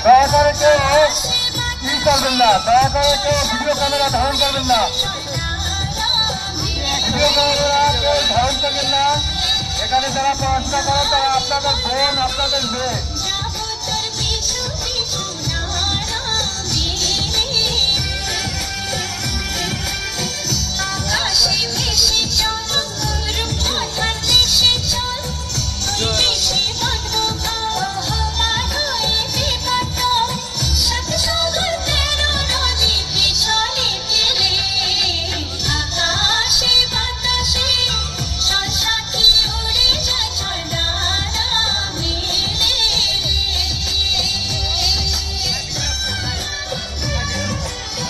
দয়া করে কেউ ই করবেন না, দয়া করে কেউ ভিডিও ক্যামেরা ধারণ করবেন না, ভিডিও ক্যামেরা কেউ ধারণ করবেন না। এখানে যারা পড়াশোনা করে তারা আপনাদের বোন, আপনাদের মেয়ে।